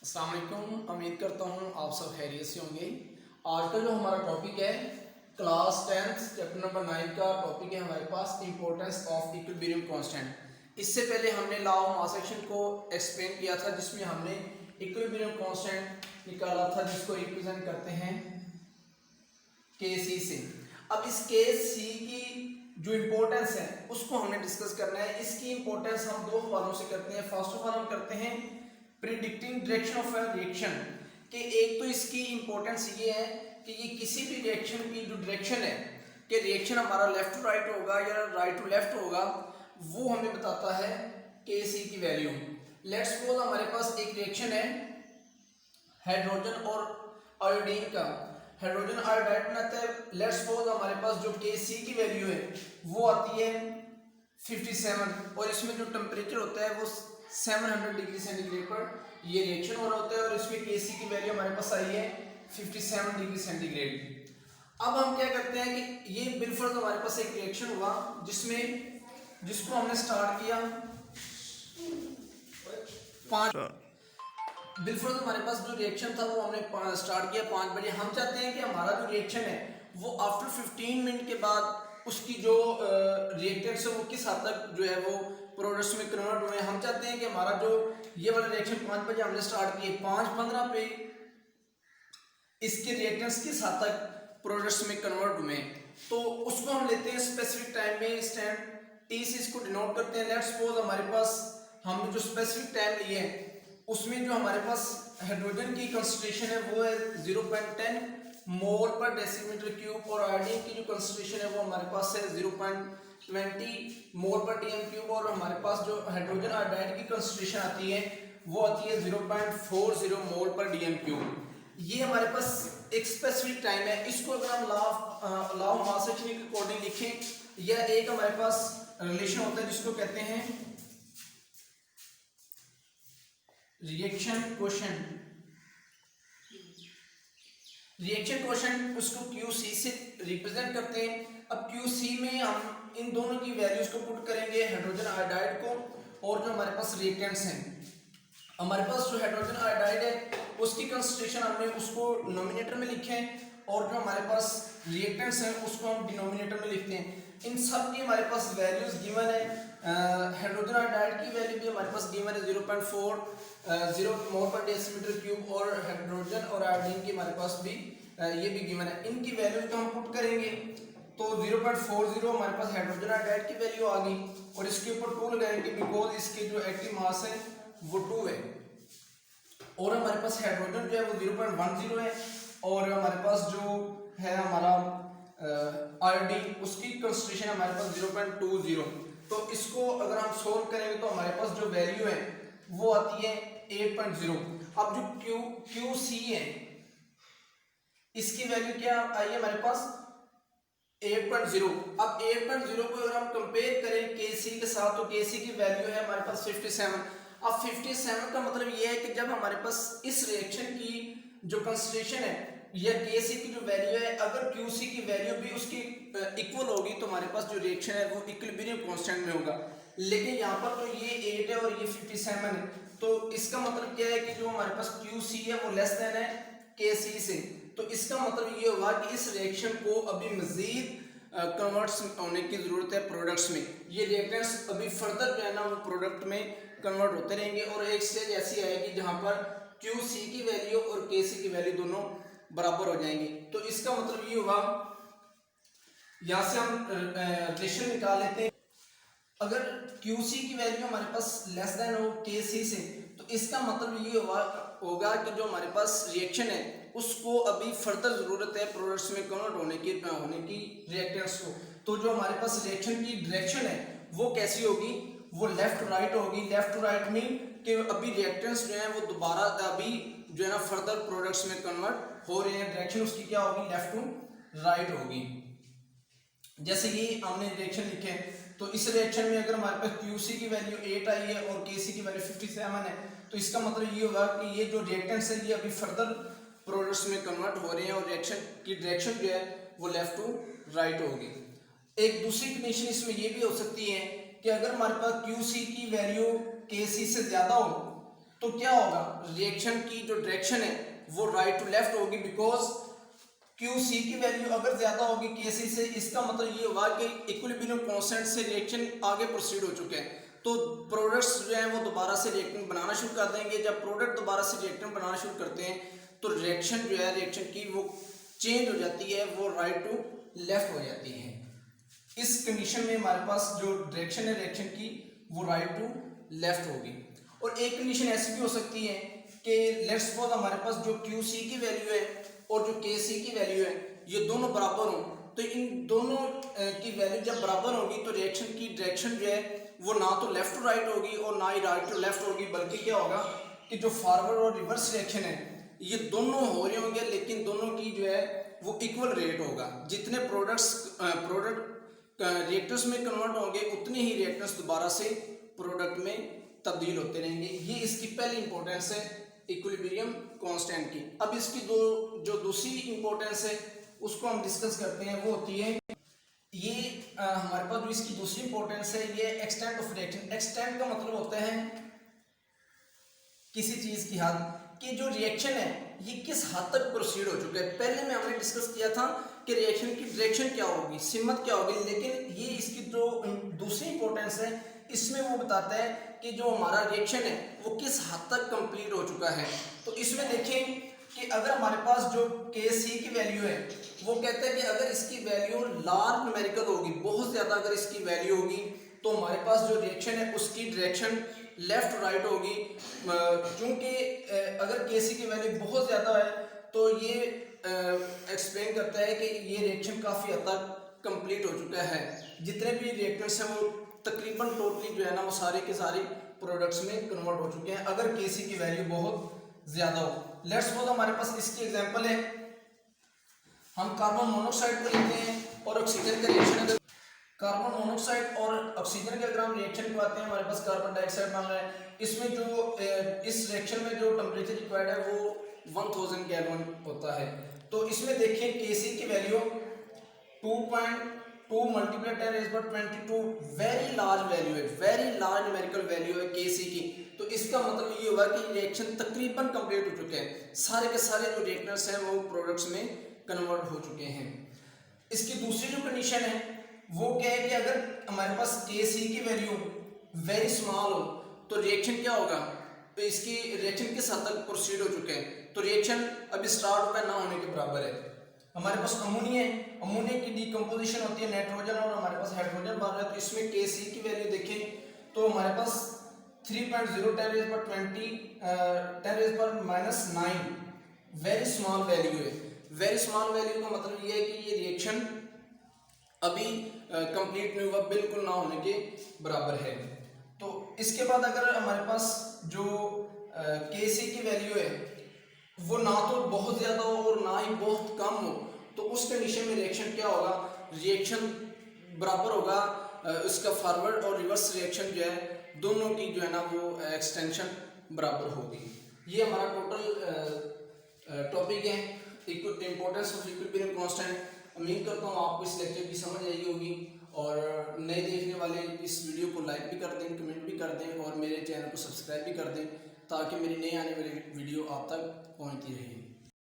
अस्सलाम वालेकुम। उम्मीद करता हूँ आप सब खैरियत से होंगे। आज का जो हमारा टॉपिक है क्लास 10th चैप्टर नंबर 9 का टॉपिक है हमारे पास इंपॉर्टेंस ऑफ इक्विलिब्रियम कांस्टेंट। इससे पहले हमने लॉ ऑफ मास एक्शन को एक्सप्लेन किया था जिसमें हमने इक्विलिब्रियम कांस्टेंट निकाला था जिसको रिप्रेजेंट करते हैं के सी से। अब इस के सी की जो इम्पोर्टेंस है उसको हमने डिस्कस करना है। इसकी इम्पोर्टेंस हम दो हवालों से करते हैं। फर्स्ट ऑफ ऑल हम करते हैं predicting direction of a reaction कि एक तो इसकी इम्पोर्टेंस ये है कि ये किसी भी रिएक्शन की जो डायरेक्शन है कि रिएक्शन हमारा लेफ्ट टू राइट होगा या राइट टू लेफ्ट होगा वो हमें बताता है के सी की वैल्यू। लेट्स सपोज हमारे पास एक रिएक्शन है हाइड्रोजन और आयोडीन का, हाइड्रोजन आयोडाइड बनाता है। लेट्स सपोज हमारे पास जो के सी की वैल्यू है वो आती है 57 और इसमें जो टेम्परेचर होता है वो 700 डिग्री सेंटीग्रेड पर ये रिएक्शन हो रहा होता है और इसमें के सी की वैल्यू हमारे पास आई है 57 डिग्री सेंटीग्रेड। अब हम क्या करते हैं कि ये बिलफर्ज हमारे पास एक रिएक्शन हुआ जिसको हमने स्टार्ट किया बिलफर्ज हमारे पास जो रिएक्शन था वो हमने स्टार्ट किया 5 बजे। हम चाहते हैं कि हमारा जो रिएक्शन है वो आफ्टर 15 मिनट के बाद उसकी जो रिएक्टेंट्स है वो किस हद तक जो है वो प्रोडक्ट्स में कन्वर्ट हुए। हम चाहते हैं कि हमारा जो ये वाला रिएक्शन 5 बजे हमने स्टार्ट किए 5:15 पे इसके रिएक्टेंट्स किस हद तक प्रोडक्ट्स में कन्वर्ट हुए तो उसको हम लेते हैं स्पेसिफिक टाइम में। इस टाइम टी से इसको डिनोट करते हैं। लेट्स सपोज हमारे पास हमने जो स्पेसिफिक टाइम लिए है उसमें जो हमारे पास हाइड्रोजन की कंसंट्रेशन है वो है 0.10 मोल पर डेसीमीटर क्यूब और आयोडीन की जो कंसंट्रेशन है वो हमारे पास है 0.20 मोल पर टीएम क्यूब और हमारे पास जो हाइड्रोजन आयोडाइड की कंसंट्रेशन आती है वो आती है 0.40 मोल पर डीएम क्यूब। ये हमारे पास एक स्पेसिफिक टाइम है। इसको अगर हम लॉ ऑफ मास एक्शन के अकॉर्डिंग लिखें या एक हमारे पास रिलेशन होता है जिसको कहते हैं रिएक्शन क्वोशेंट। रिएक्शन क्वोशेंट उसको QC से रिप्रेजेंट करते हैं। अब QC में हम इन दोनों की वैल्यूज को पुट करेंगे हाइड्रोजन आयोडाइड को और जो हमारे पास रिएक्टेंट्स हैं। हमारे पास जो हाइड्रोजन आयोडाइड है उसकी कंसंट्रेशन हमने उसको नोमिनेटर में लिखे हैं और जो हमारे पास रिएक्टेंट्स हैं उसको हम डिनोमिनेटर में लिखते हैं। इन सब की हमारे पास वैल्यूज गिवन है। हाइड्रोजन आयोडाइड की वैल्यू भी हमारे पास गिवन है 0.40 मोल पर डेसीमीटर क्यूब और हाइड्रोजन और आयोडीन की हमारे पास भी ये भी गिवन है। इनकी वैल्यूज को हम पुट करेंगे तो 0.40 हमारे पास हाइड्रोजन आयोडाइड की वैल्यू आ गई और इसके ऊपर 2 लगाएंगे बिकॉज इसके जो एक्टिव मास है वो 2 है और हमारे पास हाइड्रोजन जो है वो 0.10 है और हमारे पास जो है हमारा आयोडीन उसकी कंसंट्रेशन हमारे पास 0.20। तो इसको अगर हम सोल्व करेंगे तो हमारे पास जो वैल्यू है वो आती है 8.0। अब जो QC है इसकी वैल्यू क्या आई है हमारे पास 8.0। अब 8.0 को अगर हम कंपेयर करें KC के साथ तो KC की वैल्यू है हमारे पास 57। अब 57 का मतलब ये है कि जब हमारे पास इस रिएक्शन की जो कंसंट्रेशन है या KC की जो वैल्यू है अगर QC की वैल्यू भी उसकी इक्वल होगी तो हमारे पास जो रिएक्शन है वो इक्विलिब्रियम कांस्टेंट में होगा। लेकिन यहाँ पर तो ये 8 है और ये 57 है तो इसका मतलब क्या है कि जो हमारे पास QC है वो लेस देन है KC से। तो इसका मतलब ये होगा कि इस रिएक्शन को अभी मजीद कन्वर्ट्स होने की जरूरत है प्रोडक्ट्स में। ये रिएक्टेंट्स अभी फर्दर जो है ना वो प्रोडक्ट में कन्वर्ट होते रहेंगे और एक स्टेज ऐसी आएगी जहां पर QC की वैल्यू और KC की वैल्यू दोनों बराबर हो जाएंगी। तो इसका मतलब ये होगा यहां से हम रिलेशन निकाल लेते हैं। अगर QC की वैल्यू हमारे पास लेस देन हो KC से तो इसका मतलब ये होगा कि जो हमारे पास रिएक्शन है उसको अभी फर्दर जरूरत है प्रोडक्ट्स में कन्वर्ट होने की रिएक्टेंट्स को। तो जो हमारे पास रिएक्शन की डायरेक्शन है वो कैसी होगी वो लेफ्ट टू राइट होगी। लेफ्ट टू राइट मीन कि अभी रिएक्टेंट्स जो है वो दोबारा अभी जो है ना फर्दर प्रोडक्ट्स में कन्वर्ट हो रहे हैं। डायरेक्शन उसकी क्या होगी लेफ्ट टू राइट होगी। जैसे ये हमने रिएक्शन लिखे तो इस रिएक्शन में अगर हमारे पास QC की वैल्यू 8 आई है और KC की वैल्यू 57 है तो इसका मतलब ये होगा कि ये जो रिएक्टेंट्स है ये अभी फर्दर प्रोडक्ट्स में कन्वर्ट हो रहे हैं और रिएक्शन की डायरेक्शन जो है वो लेफ्ट टू राइट होगी। एक दूसरी कंडीशन इसमें ये भी हो सकती है कि अगर हमारे पास QC की वैल्यू KC से ज्यादा हो तो क्या होगा, रिएक्शन की जो डायरेक्शन है वो राइट टू लेफ्ट होगी, बिकॉज QC की वैल्यू अगर ज्यादा होगी KC से, इसका मतलब ये होगा कि इक्विलिब्रियम कांस्टेंट से रिएक्शन आगे प्रोसीड हो चुके हैं, तो प्रोडक्ट्स जो है वो दोबारा से रिएक्टेंट बनाना शुरू कर देंगे। जब प्रोडक्ट दोबारा से रिएक्टेंट बनाना शुरू करते हैं तो रिएक्शन जो है, रिएक्शन की वो चेंज हो जाती है, वो राइट टू लेफ्ट हो जाती है। इस कंडीशन में हमारे पास जो डायरेक्शन है रिएक्शन की वो राइट टू लेफ्ट होगी। और एक कंडीशन ऐसी भी हो सकती है कि लेट्स सपोज हमारे पास जो QC की वैल्यू है और जो KC की वैल्यू है ये दोनों बराबर हों, तो इन दोनों की वैल्यू जब बराबर होगी तो रिएक्शन की डायरेक्शन जो है वो ना तो लेफ्ट टू राइट होगी और ना ही राइट टू लेफ्ट होगी, बल्कि क्या होगा कि जो फॉरवर्ड और रिवर्स रिएक्शन है ये दोनों हो रहे होंगे, लेकिन दोनों की जो है वो इक्वल रेट होगा। जितने प्रोडक्ट रिएक्टर्स में कन्वर्ट होंगे उतने ही रिएक्टर्स दोबारा से प्रोडक्ट में तब्दील होते रहेंगे। ये इसकी पहली इंपॉर्टेंस है इक्विलिब्रियम कांस्टेंट की। अब इसकी जो दूसरी इंपॉर्टेंस है उसको हम डिस्कस करते हैं, वो होती है ये हमारे पास जो इसकी दूसरी इंपॉर्टेंस है ये एक्सटेंट ऑफ रिएक्शन। एक्सटेंट का मतलब होता है किसी चीज की हद, कि जो रिएक्शन है ये किस हद तक प्रोसीड हो चुका है। पहले में हमने डिस्कस किया था कि रिएक्शन की डायरेक्शन क्या होगी, सिमत क्या होगी, लेकिन ये इसकी जो दूसरी इंपॉर्टेंस है इसमें वो बताता है कि जो हमारा रिएक्शन है वो किस हद तक कंप्लीट हो चुका है। तो इसमें देखें कि अगर हमारे पास जो KC की वैल्यू है वो कहते हैं कि अगर इसकी वैल्यू लार्ज न्यूमेरिकल होगी, बहुत ज़्यादा अगर इसकी वैल्यू होगी, तो हमारे पास जो रिएक्शन है उसकी डायरेक्शन लेफ्ट राइट होगी। क्योंकि अगर KC की वैल्यू बहुत ज़्यादा है तो ये एक्सप्लेन करता है कि ये रिएक्शन काफ़ी हद तक कंप्लीट हो चुका है। जितने भी रिएक्टर्स हैं वो तकरीबन टोटली जो है ना वो सारे के सारे प्रोडक्ट्स में कन्वर्ट हो चुके हैं अगर KC की वैल्यू बहुत ज़्यादा हो। लेट्स सपोज हमारे पास इसकी एग्जांपल है, हम कार्बन मोनोऑक्साइड को लेते हैं और ऑक्सीजन का रिएक्शन, अगर कार्बन मोनोऑक्साइड और ऑक्सीजन के अगर हम रिएक्शन को आते हैं, हमारे पास कार्बन डाइऑक्साइड बन रहा है। इसमें जो इस रिएक्शन में जो टेम्परेचर रिक्वायर्ड है वो 1000 केल्विन होता है। तो इसमें देखिए KC की value 2.2 multiply 10⁻22 very large value है, वेरी लार्ज न्यूमेरिकल वैल्यू है KC की। तो इसका मतलब ये होगा कि रिएक्शन तकरीबन कंप्लीट हो चुके हैं, सारे के सारे जो रिएक्टर्स हैं वो प्रोडक्ट्स में कन्वर्ट हो चुके हैं। इसकी दूसरी जो कंडीशन है वो क्या है कि अगर हमारे पास KC की वैल्यू वेरी स्मॉल हो तो रिएक्शन क्या होगा, तो इसकी रिएक्शन किस हद तक प्रोसीड हो चुके हैं, तो रिएक्शन अभी स्टार्ट होगा ना होने के बराबर है। हमारे पास अमोनिया की डिकम्पोजिशन होती है नाइट्रोजन और हमारे पास हाइड्रोजन बन रहा है। तो इसमें KC की वैल्यू देखें तो हमारे पास 3.0 10⁻⁻9 वेरी स्मॉल वैल्यू है। वेरी स्मॉल वैल्यू का मतलब ये है कि ये रिएक्शन अभी कंप्लीट नहीं हुआ, बिल्कुल ना होने के बराबर है। तो इसके बाद अगर हमारे पास जो KC की वैल्यू है वो ना तो बहुत ज़्यादा हो और ना ही बहुत कम हो, तो उस कंडीशन में रिएक्शन क्या होगा, रिएक्शन बराबर होगा, उसका फॉरवर्ड और रिवर्स रिएक्शन जो है दोनों की जो है ना वो एक्सटेंशन बराबर होगी। ये हमारा टोटल टॉपिक है इम्पोर्टेंस ऑफ इक्विलिब्रियम कांस्टेंट। उम्मीद करता हूँ आपको इस लेक्चर की समझ आई होगी, और नए देखने वाले इस वीडियो को लाइक भी कर दें, कमेंट भी कर दें और मेरे चैनल को सब्सक्राइब भी कर दें ताकि मेरी नई आने वाली वीडियो आप तक पहुँचती रहे।